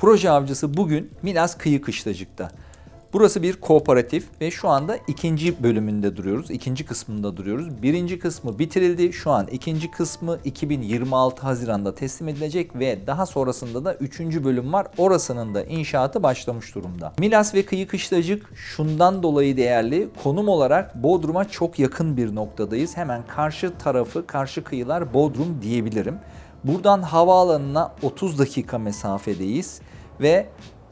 Proje Avcısı bugün Milas Kıyı Kışlacık'ta. Burası bir kooperatif ve şu anda ikinci bölümünde duruyoruz. İkinci kısmında duruyoruz. Birinci kısmı bitirildi. Şu an ikinci kısmı 2026 Haziran'da teslim edilecek ve daha sonrasında da üçüncü bölüm var. Orasının da inşaatı başlamış durumda. Milas ve Kıyı Kışlacık şundan dolayı değerli. Konum olarak Bodrum'a çok yakın bir noktadayız. Hemen karşı tarafı, karşı kıyılar Bodrum diyebilirim. Buradan havaalanına 30 dakika mesafedeyiz ve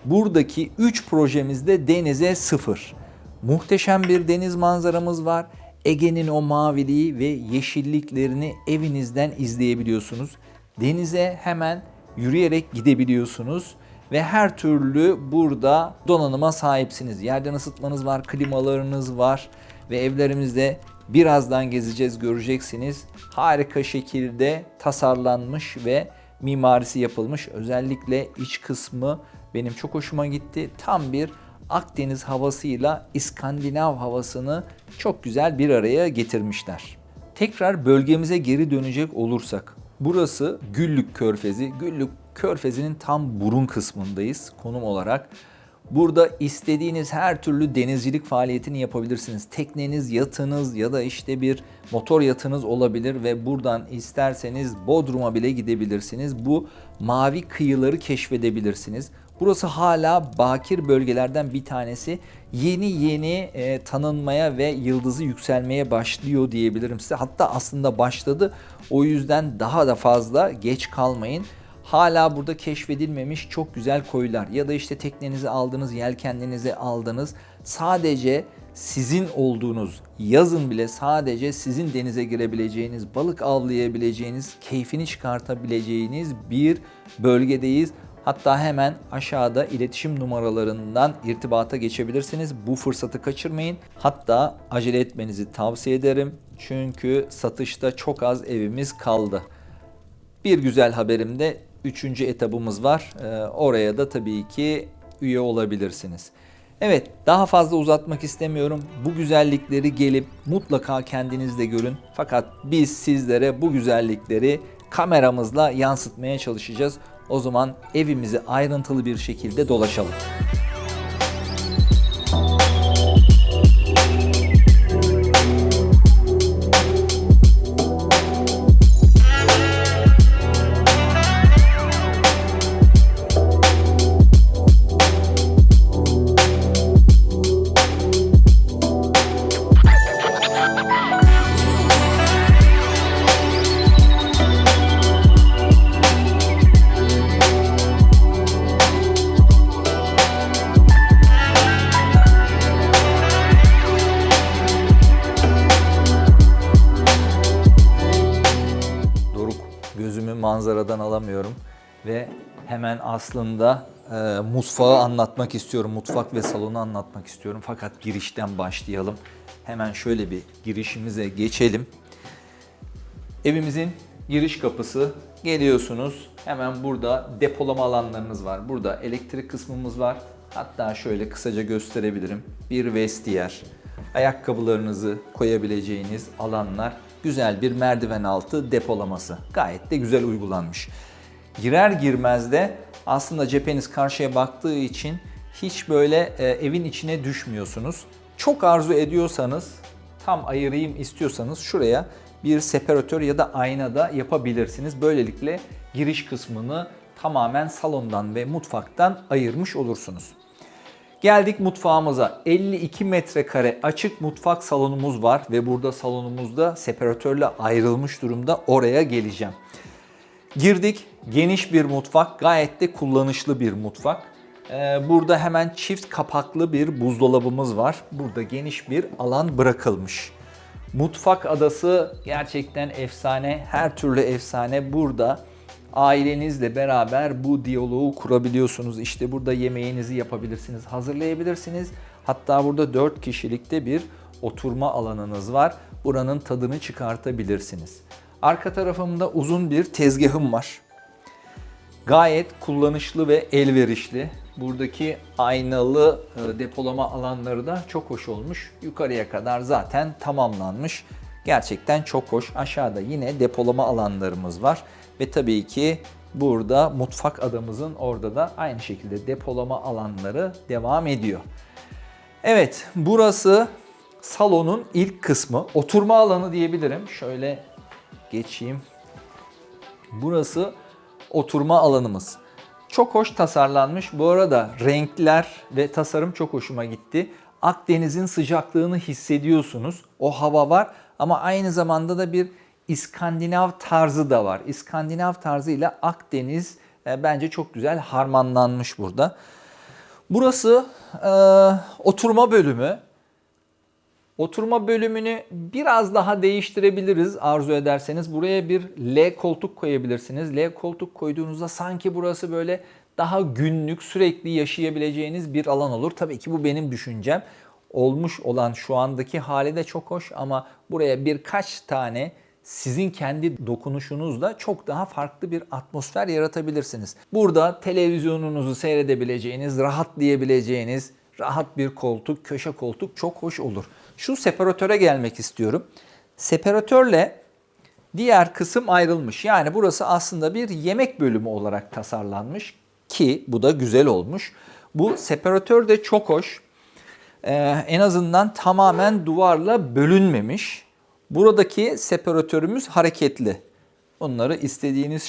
buradaki 3 projemizde denize sıfır. Muhteşem bir deniz manzaramız var. Ege'nin o maviliği ve yeşilliklerini evinizden izleyebiliyorsunuz. Denize hemen yürüyerek gidebiliyorsunuz ve her türlü burada donanıma sahipsiniz. Yerden ısıtmanız var, klimalarınız var ve evlerimizde birazdan gezeceğiz, göreceksiniz. Harika şekilde tasarlanmış ve mimarisi yapılmış. Özellikle iç kısmı benim çok hoşuma gitti. Tam bir Akdeniz havasıyla İskandinav havasını çok güzel bir araya getirmişler. Tekrar bölgemize geri dönecek olursak, burası Güllük Körfezi. Güllük Körfezi'nin tam burun kısmındayız konum olarak. Burada istediğiniz her türlü denizcilik faaliyetini yapabilirsiniz. Tekneniz, yatınız ya da işte bir motor yatınız olabilir ve buradan isterseniz Bodrum'a bile gidebilirsiniz. Bu mavi kıyıları keşfedebilirsiniz. Burası hala bakir bölgelerden bir tanesi. Yeni tanınmaya ve yıldızı yükselmeye başlıyor diyebilirim size. Hatta aslında başladı. O yüzden daha da fazla geç kalmayın. Hala burada keşfedilmemiş çok güzel koylar ya da işte teknenizi aldınız, yelkenlerinizi aldınız. Sadece sizin olduğunuz, yazın bile sadece sizin denize girebileceğiniz, balık avlayabileceğiniz, keyfini çıkartabileceğiniz bir bölgedeyiz. Hatta hemen aşağıda iletişim numaralarından irtibata geçebilirsiniz. Bu fırsatı kaçırmayın. Hatta acele etmenizi tavsiye ederim. Çünkü satışta çok az evimiz kaldı. Bir güzel haberim de 3. etabımız var. Oraya da tabii ki üye olabilirsiniz. Evet, daha fazla uzatmak istemiyorum. Bu güzellikleri gelip mutlaka kendiniz de görün. Fakat biz sizlere bu güzellikleri kameramızla yansıtmaya çalışacağız. O zaman evimizi ayrıntılı bir şekilde dolaşalım. Gözümü manzaradan alamıyorum ve hemen aslında mutfağı anlatmak istiyorum. Mutfak ve salonu anlatmak istiyorum. Fakat girişten başlayalım. Hemen şöyle bir girişimize geçelim. Evimizin giriş kapısı, geliyorsunuz. Hemen burada depolama alanlarınız var. Burada elektrik kısmımız var. Hatta şöyle kısaca gösterebilirim. Bir vestiyer, ayakkabılarınızı koyabileceğiniz alanlar. Güzel bir merdiven altı depolaması. Gayet de güzel uygulanmış. Girer girmez de aslında cepheniz karşıya baktığı için hiç böyle evin içine düşmüyorsunuz. Çok arzu ediyorsanız, tam ayırayım istiyorsanız şuraya bir separatör ya da ayna da yapabilirsiniz. Böylelikle giriş kısmını tamamen salondan ve mutfaktan ayırmış olursunuz. Geldik mutfağımıza. 52 metrekare açık mutfak salonumuz var ve burada salonumuzda separatörle ayrılmış durumda. Oraya geleceğim. Girdik. Geniş bir mutfak. Gayet de kullanışlı bir mutfak. Burada hemen çift kapaklı bir buzdolabımız var. Burada geniş bir alan bırakılmış. Mutfak adası gerçekten efsane. Her türlü efsane burada. Ailenizle beraber bu diyaloğu kurabiliyorsunuz. İşte burada yemeğinizi yapabilirsiniz, hazırlayabilirsiniz. Hatta burada 4 kişilikte bir oturma alanınız var. Buranın tadını çıkartabilirsiniz. Arka tarafımda uzun bir tezgahım var. Gayet kullanışlı ve elverişli. Buradaki aynalı depolama alanları da çok hoş olmuş. Yukarıya kadar zaten tamamlanmış. Gerçekten çok hoş. Aşağıda yine depolama alanlarımız var. Ve tabii ki Burada mutfak adamızın orada da aynı şekilde depolama alanları devam ediyor. Evet, burası salonun ilk kısmı. Oturma alanı diyebilirim. Şöyle geçeyim. Burası oturma alanımız. Çok hoş tasarlanmış. Bu arada renkler ve tasarım çok hoşuma gitti. Akdeniz'in sıcaklığını hissediyorsunuz. O hava var ama aynı zamanda da bir İskandinav tarzı da var. İskandinav tarzı ile Akdeniz bence çok güzel harmanlanmış burada. Burası oturma bölümü. Oturma bölümünü biraz daha değiştirebiliriz arzu ederseniz. Buraya bir L koltuk koyabilirsiniz. L koltuk koyduğunuzda sanki burası böyle daha günlük, sürekli yaşayabileceğiniz bir alan olur. Tabii ki bu benim düşüncem. Olmuş olan şu andaki hali de çok hoş ama buraya birkaç tane sizin kendi dokunuşunuzla çok daha farklı bir atmosfer yaratabilirsiniz. Burada televizyonunuzu seyredebileceğiniz, rahatlayabileceğiniz rahat bir koltuk, köşe koltuk çok hoş olur. Şu separatöre gelmek istiyorum. Separatörle diğer kısım ayrılmış. Yani burası aslında bir yemek bölümü olarak tasarlanmış ki bu da güzel olmuş. Bu separatör de çok hoş. En azından tamamen duvarla bölünmemiş. Buradaki separatörümüz hareketli. Bunlara istediğiniz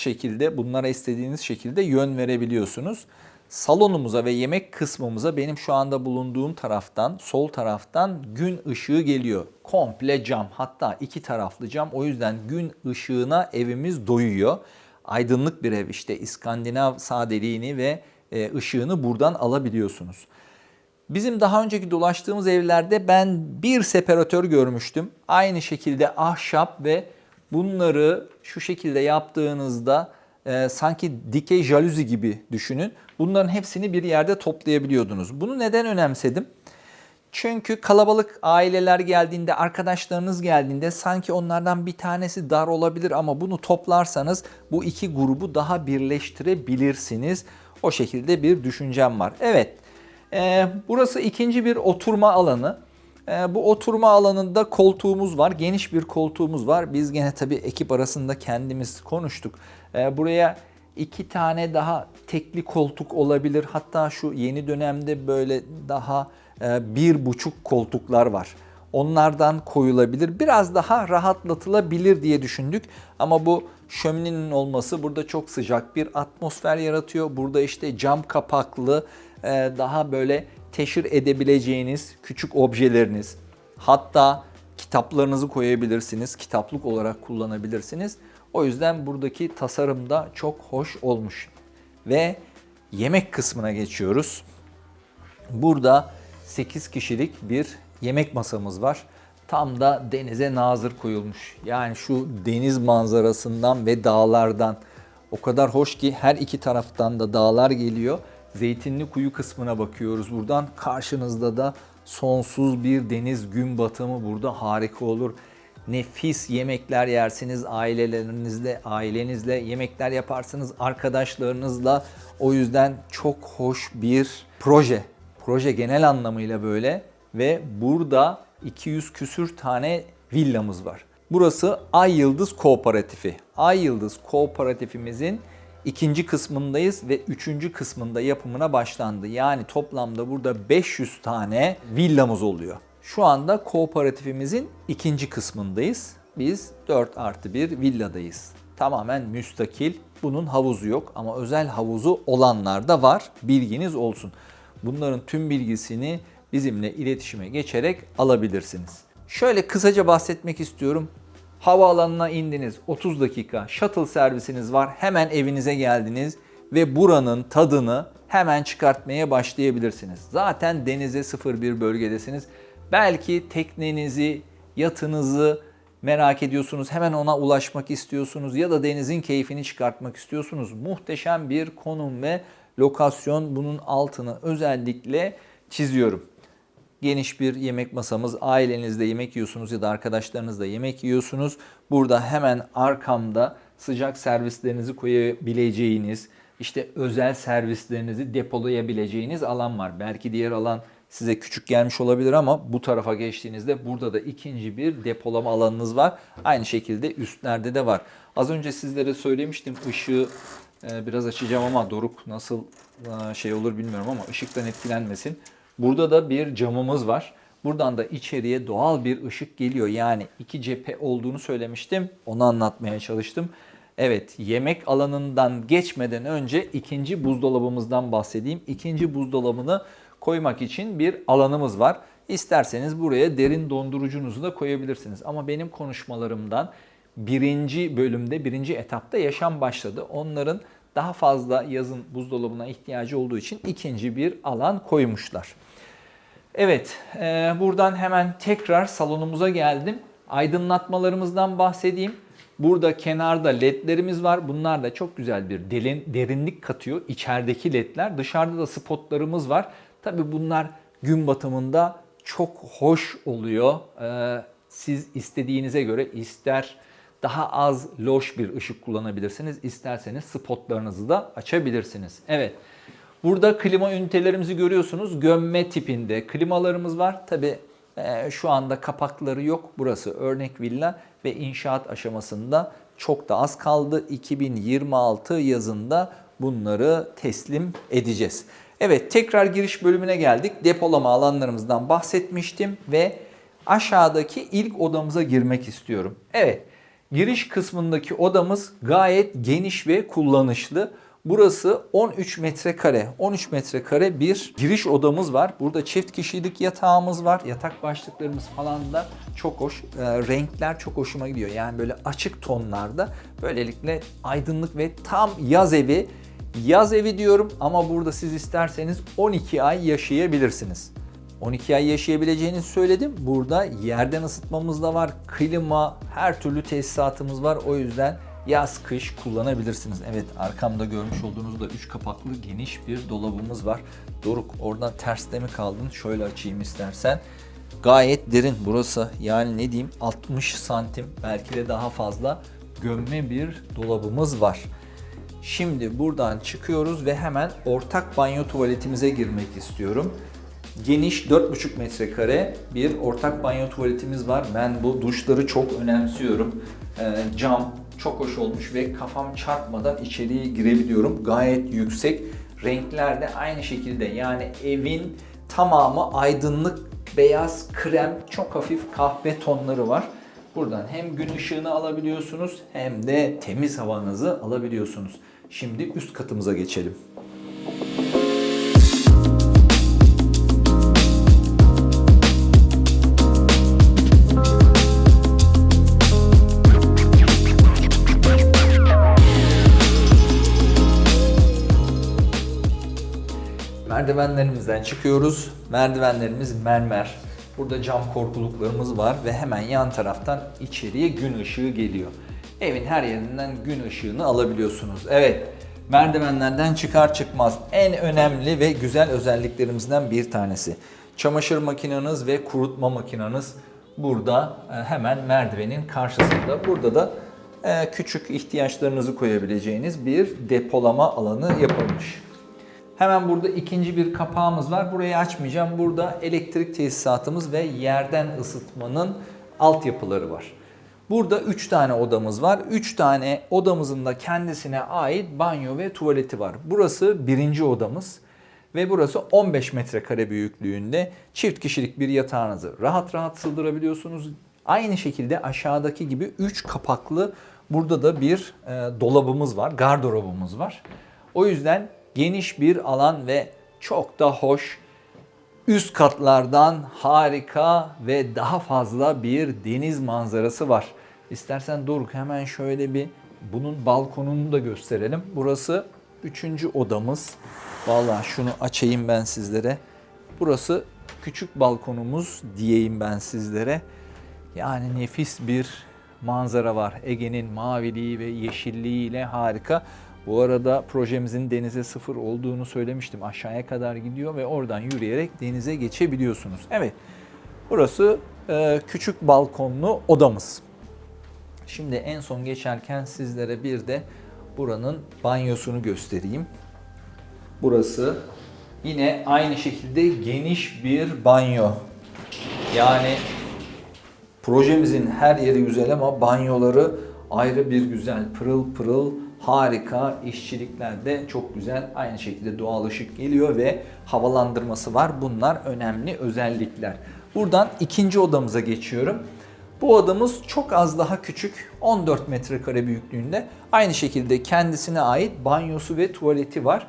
şekilde yön verebiliyorsunuz. Salonumuza ve yemek kısmımıza benim şu anda bulunduğum taraftan, sol taraftan gün ışığı geliyor. Komple cam, hatta iki taraflı cam. O yüzden gün ışığına evimiz doyuyor. Aydınlık bir ev, işte İskandinav sadeliğini ve ışığını buradan alabiliyorsunuz. Bizim daha önceki dolaştığımız evlerde ben bir separatör görmüştüm. Aynı şekilde ahşap ve bunları şu şekilde yaptığınızda sanki dikey jaluzi gibi düşünün. Bunların hepsini bir yerde toplayabiliyordunuz. Bunu neden önemsedim? Çünkü kalabalık aileler geldiğinde, arkadaşlarınız geldiğinde sanki onlardan bir tanesi dar olabilir ama bunu toplarsanız bu iki grubu daha birleştirebilirsiniz. O şekilde bir düşüncem var. Evet, burası ikinci bir oturma alanı. Bu oturma alanında koltuğumuz var. Geniş bir koltuğumuz var. Biz gene tabii ekip arasında kendimiz konuştuk. Buraya iki tane daha tekli koltuk olabilir. Hatta şu yeni dönemde böyle daha 1,5 koltuklar var. Onlardan koyulabilir. Biraz daha rahatlatılabilir diye düşündük. Ama bu şöminenin olması burada çok sıcak bir atmosfer yaratıyor. Burada işte cam kapaklı daha böyle teşhir edebileceğiniz küçük objeleriniz, hatta kitaplarınızı koyabilirsiniz, kitaplık olarak kullanabilirsiniz. O yüzden buradaki tasarım da çok hoş olmuş. Ve yemek kısmına geçiyoruz. Burada 8 kişilik bir yemek masamız var. Tam da denize nazır koyulmuş. Yani şu deniz manzarasından ve dağlardan o kadar hoş ki her iki taraftan da dağlar geliyor. Zeytinli Kuyu kısmına bakıyoruz buradan. Karşınızda da sonsuz bir deniz gün batımı burada harika olur. Nefis yemekler yersiniz ailenizle yemekler yaparsınız arkadaşlarınızla. O yüzden çok hoş bir proje. Proje genel anlamıyla böyle ve burada 200 küsür tane villamız var. Burası Ay Yıldız Kooperatifi. Ay Yıldız Kooperatifimizin İkinci kısmındayız ve üçüncü kısmında yapımına başlandı. Yani toplamda burada 500 tane villamız oluyor. Şu anda kooperatifimizin ikinci kısmındayız. Biz 4+1 villadayız. Tamamen müstakil. Bunun havuzu yok ama özel havuzu olanlar da var. Bilginiz olsun. Bunların tüm bilgisini bizimle iletişime geçerek alabilirsiniz. Şöyle kısaca bahsetmek istiyorum. Havaalanına indiniz, 30 dakika shuttle servisiniz var, hemen evinize geldiniz ve buranın tadını hemen çıkartmaya başlayabilirsiniz. Zaten denize 01 bölgedesiniz. Belki teknenizi, yatınızı merak ediyorsunuz, hemen ona ulaşmak istiyorsunuz ya da denizin keyfini çıkartmak istiyorsunuz. Muhteşem bir konum ve lokasyon, bunun altını özellikle çiziyorum. Geniş bir yemek masamız, ailenizle yemek yiyorsunuz ya da arkadaşlarınızla yemek yiyorsunuz. Burada hemen arkamda sıcak servislerinizi koyabileceğiniz, işte özel servislerinizi depolayabileceğiniz alan var. Belki diğer alan size küçük gelmiş olabilir ama bu tarafa geçtiğinizde burada da ikinci bir depolama alanınız var. Aynı şekilde üstlerde de var. Az önce sizlere söylemiştim, ışığı Biraz açacağım ama Doruk nasıl şey olur bilmiyorum ama ışıktan etkilenmesin. Burada da bir camımız var. Buradan da içeriye doğal bir ışık geliyor. Yani iki cephe olduğunu söylemiştim. Onu anlatmaya çalıştım. Evet, yemek alanından geçmeden önce ikinci buzdolabımızdan bahsedeyim. İkinci buzdolabını koymak için bir alanımız var. İsterseniz buraya derin dondurucunuzu da koyabilirsiniz. Ama benim konuşmalarımdan birinci bölümde, birinci etapta yaşam başladı. Onların daha fazla yazın buzdolabına ihtiyacı olduğu için ikinci bir alan koymuşlar. Evet, buradan hemen tekrar salonumuza geldim. Aydınlatmalarımızdan bahsedeyim. Burada kenarda ledlerimiz var. Bunlar da çok güzel bir derinlik katıyor. İçerideki ledler. Dışarıda da spotlarımız var. Tabii bunlar gün batımında çok hoş oluyor. Siz istediğinize göre ister daha az loş bir ışık kullanabilirsiniz. İsterseniz spotlarınızı da açabilirsiniz. Evet. Burada klima ünitelerimizi görüyorsunuz. Gömme tipinde klimalarımız var. Tabii şu anda kapakları yok. Burası örnek villa ve inşaat aşamasında çok da az kaldı. 2026 yazında bunları teslim edeceğiz. Evet, tekrar giriş bölümüne geldik. Depolama alanlarımızdan bahsetmiştim ve aşağıdaki ilk odamıza girmek istiyorum. Evet, giriş kısmındaki odamız gayet geniş ve kullanışlı. Burası 13 metrekare. 13 metrekare bir giriş odamız var. Burada çift kişilik yatağımız var. Yatak başlıklarımız falan da çok hoş. Renkler çok hoşuma gidiyor. Yani böyle açık tonlarda. Böylelikle aydınlık ve tam yaz evi. Yaz evi diyorum ama burada siz isterseniz 12 ay yaşayabilirsiniz. 12 ay yaşayabileceğinizi söyledim. Burada yerden ısıtmamız da var. Klima, her türlü tesisatımız var. O yüzden yaz kış kullanabilirsiniz. Evet, arkamda görmüş olduğunuz da 3 kapaklı geniş bir dolabımız var. Doruk, oradan terste mi kaldın? Şöyle açayım istersen. Gayet derin burası. Yani ne diyeyim, 60 santim belki de daha fazla gömme bir dolabımız var. Şimdi buradan çıkıyoruz ve hemen ortak banyo tuvaletimize girmek istiyorum. Geniş 4,5 metrekare bir ortak banyo tuvaletimiz var. Ben bu duşları çok önemsiyorum. Cam çok hoş olmuş ve kafam çarpmadan içeriye girebiliyorum. Gayet yüksek. Renkler de aynı şekilde, yani evin tamamı aydınlık, beyaz, krem, çok hafif kahve tonları var. Buradan hem gün ışığını alabiliyorsunuz hem de temiz havanızı alabiliyorsunuz. Şimdi üst katımıza geçelim. Merdivenlerimizden çıkıyoruz. Merdivenlerimiz mermer. Burada cam korkuluklarımız var ve hemen yan taraftan içeriye gün ışığı geliyor. Evin her yerinden gün ışığını alabiliyorsunuz. Evet, merdivenlerden çıkar çıkmaz en önemli ve güzel özelliklerimizden bir tanesi. Çamaşır makineniz ve kurutma makineniz burada hemen merdivenin karşısında. Burada da küçük ihtiyaçlarınızı koyabileceğiniz bir depolama alanı yapılmış. Hemen burada ikinci bir kapağımız var. Burayı açmayacağım. Burada elektrik tesisatımız ve yerden ısıtmanın altyapıları var. Burada 3 tane odamız var. 3 tane odamızın da kendisine ait banyo ve tuvaleti var. Burası birinci odamız ve burası 15 metrekare büyüklüğünde. Çift kişilik bir yatağınızı rahat rahat sığdırabiliyorsunuz. Aynı şekilde aşağıdaki gibi 3 kapaklı burada da bir dolabımız var, gardırobumuz var. O yüzden geniş bir alan ve çok da hoş. Üst katlardan harika ve daha fazla bir deniz manzarası var. İstersen Doruk hemen şöyle bir bunun balkonunu da gösterelim. Burası 3. odamız. Vallahi şunu açayım ben sizlere. Burası küçük balkonumuz diyeyim ben sizlere. Yani nefis bir manzara var. Ege'nin maviliği ve yeşilliğiyle harika. Bu arada projemizin denize sıfır olduğunu söylemiştim. Aşağıya kadar gidiyor ve oradan yürüyerek denize geçebiliyorsunuz. Evet, burası küçük balkonlu odamız. Şimdi en son geçerken sizlere bir de buranın banyosunu göstereyim. Burası yine aynı şekilde geniş bir banyo. Yani projemizin her yeri güzel ama banyoları ayrı bir güzel, pırıl pırıl Harika, işçilikler de çok güzel. Aynı şekilde doğal ışık geliyor ve havalandırması var. Bunlar önemli özellikler. Buradan ikinci odamıza geçiyorum. Bu odamız çok az daha küçük, 14 metrekare büyüklüğünde. Aynı şekilde kendisine ait banyosu ve tuvaleti var.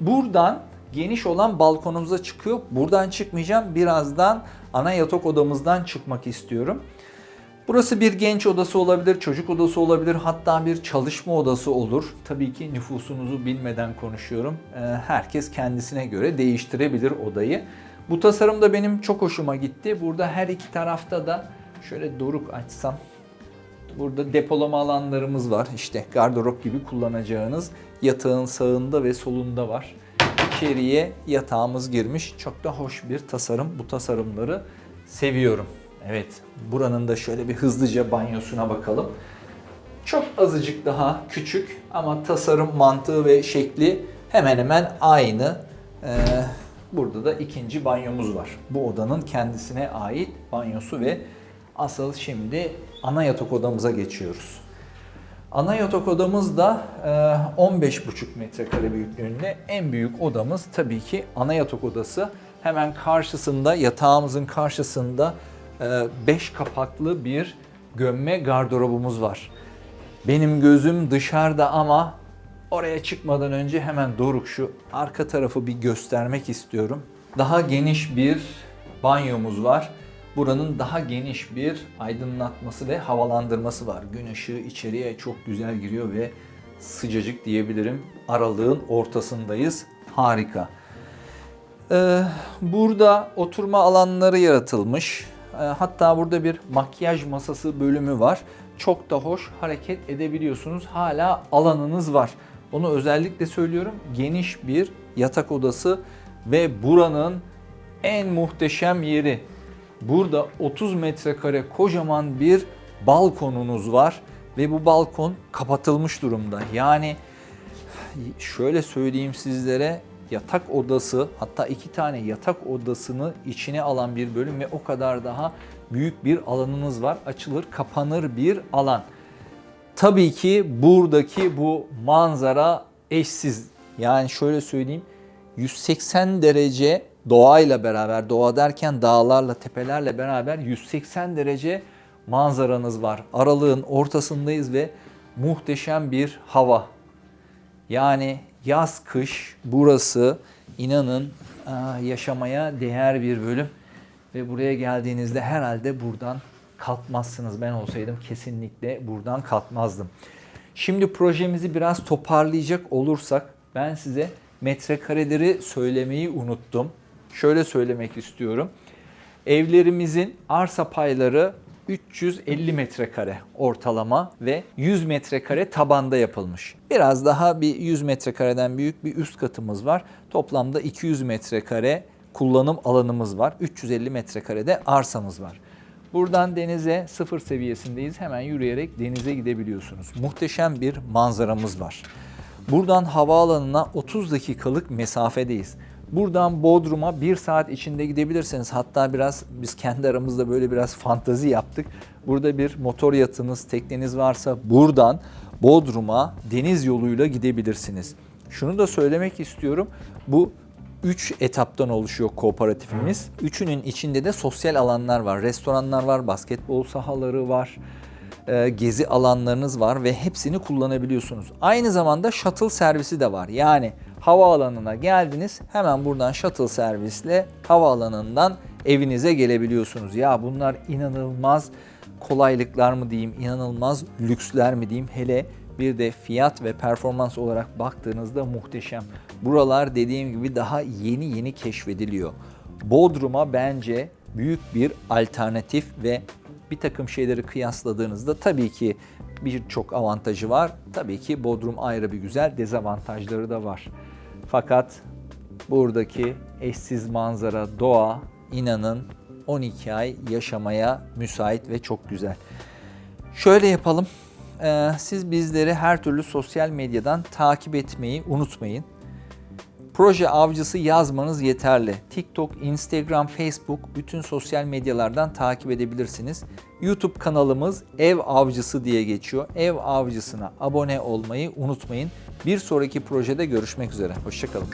Buradan geniş olan balkonumuza çıkıyor. Buradan çıkmayacağım. Birazdan ana yatak odamızdan çıkmak istiyorum. Burası bir genç odası olabilir, çocuk odası olabilir, hatta bir çalışma odası olur. Tabii ki nüfusunuzu bilmeden konuşuyorum. Herkes kendisine göre değiştirebilir odayı. Bu tasarım da benim çok hoşuma gitti. Burada her iki tarafta da şöyle doruk açsam, burada depolama alanlarımız var. İşte gardırop gibi kullanacağınız yatağın sağında ve solunda var. İçeriye yatağımız girmiş. Çok da hoş bir tasarım. Bu tasarımları seviyorum. Evet, buranın da şöyle bir hızlıca banyosuna bakalım. Çok azıcık daha küçük ama tasarım mantığı ve şekli hemen hemen aynı. Burada da ikinci banyomuz var. Bu odanın kendisine ait banyosu ve asıl şimdi ana yatak odamıza geçiyoruz. Ana yatak odamız da 15,5 metrekare büyüklüğünde. En büyük odamız tabii ki ana yatak odası. Hemen karşısında, yatağımızın karşısında 5 kapaklı bir gömme gardırobumuz var. Benim gözüm dışarıda ama oraya çıkmadan önce hemen Doruk şu arka tarafı bir göstermek istiyorum. Daha geniş bir banyomuz var. Buranın daha geniş bir aydınlatması ve havalandırması var. Gün ışığı içeriye çok güzel giriyor ve sıcacık diyebilirim. Aralığın ortasındayız. Harika. Burada oturma alanları yaratılmış. Hatta burada bir makyaj masası bölümü var. Çok da hoş hareket edebiliyorsunuz. Hala alanınız var. Onu özellikle söylüyorum. Geniş bir yatak odası ve buranın en muhteşem yeri. Burada 30 metrekare kocaman bir balkonunuz var ve bu balkon kapatılmış durumda. Yani şöyle söyleyeyim sizlere, yatak odası, hatta 2 tane yatak odasını içine alan bir bölüm ve o kadar daha büyük bir alanınız var. Açılır kapanır bir alan. Tabii ki buradaki bu manzara eşsiz. Yani şöyle söyleyeyim, 180 derece doğayla beraber, doğa derken dağlarla, tepelerle beraber 180 derece manzaranız var. Aralığın ortasındayız ve muhteşem bir hava. Yani yaz kış burası inanın yaşamaya değer bir bölüm. Ve buraya geldiğinizde herhalde buradan kalkmazsınız. Ben olsaydım kesinlikle buradan kalkmazdım. Şimdi projemizi biraz toparlayacak olursak ben size metrekareleri söylemeyi unuttum. Şöyle söylemek istiyorum. Evlerimizin arsa payları 350 metrekare ortalama ve 100 metrekare tabanda yapılmış. Biraz daha bir 100 metrekareden büyük bir üst katımız var. Toplamda 200 metrekare kullanım alanımız var. 350 metrekarede arsamız var. Buradan denize sıfır seviyesindeyiz. Hemen yürüyerek denize gidebiliyorsunuz. Muhteşem bir manzaramız var. Buradan havaalanına 30 dakikalık mesafedeyiz. Buradan Bodrum'a 1 saat içinde gidebilirsiniz. Hatta biraz biz kendi aramızda böyle biraz fantazi yaptık. Burada bir motor yatınız, tekneniz varsa buradan Bodrum'a deniz yoluyla gidebilirsiniz. Şunu da söylemek istiyorum. Bu 3 etaptan oluşuyor kooperatifimiz. Üçünün içinde de sosyal alanlar var. Restoranlar var, basketbol sahaları var, gezi alanlarınız var ve hepsini kullanabiliyorsunuz. Aynı zamanda shuttle servisi de var. Yani havaalanına geldiniz, hemen buradan shuttle servisle havaalanından evinize gelebiliyorsunuz. Ya bunlar inanılmaz kolaylıklar mı diyeyim, inanılmaz lüksler mi diyeyim. Hele bir de fiyat ve performans olarak baktığınızda muhteşem. Buralar dediğim gibi daha yeni keşfediliyor. Bodrum'a bence büyük bir alternatif ve bir takım şeyleri kıyasladığınızda tabii ki birçok avantajı var. Tabii ki Bodrum ayrı bir güzel, dezavantajları da var. Fakat buradaki eşsiz manzara, doğa inanın 12 ay yaşamaya müsait ve çok güzel. Şöyle yapalım. Siz bizleri her türlü sosyal medyadan takip etmeyi unutmayın. Proje Avcısı yazmanız yeterli. TikTok, Instagram, Facebook bütün sosyal medyalardan takip edebilirsiniz. YouTube kanalımız Ev Avcısı diye geçiyor. Ev Avcısı'na abone olmayı unutmayın. Bir sonraki projede görüşmek üzere. Hoşça kalın.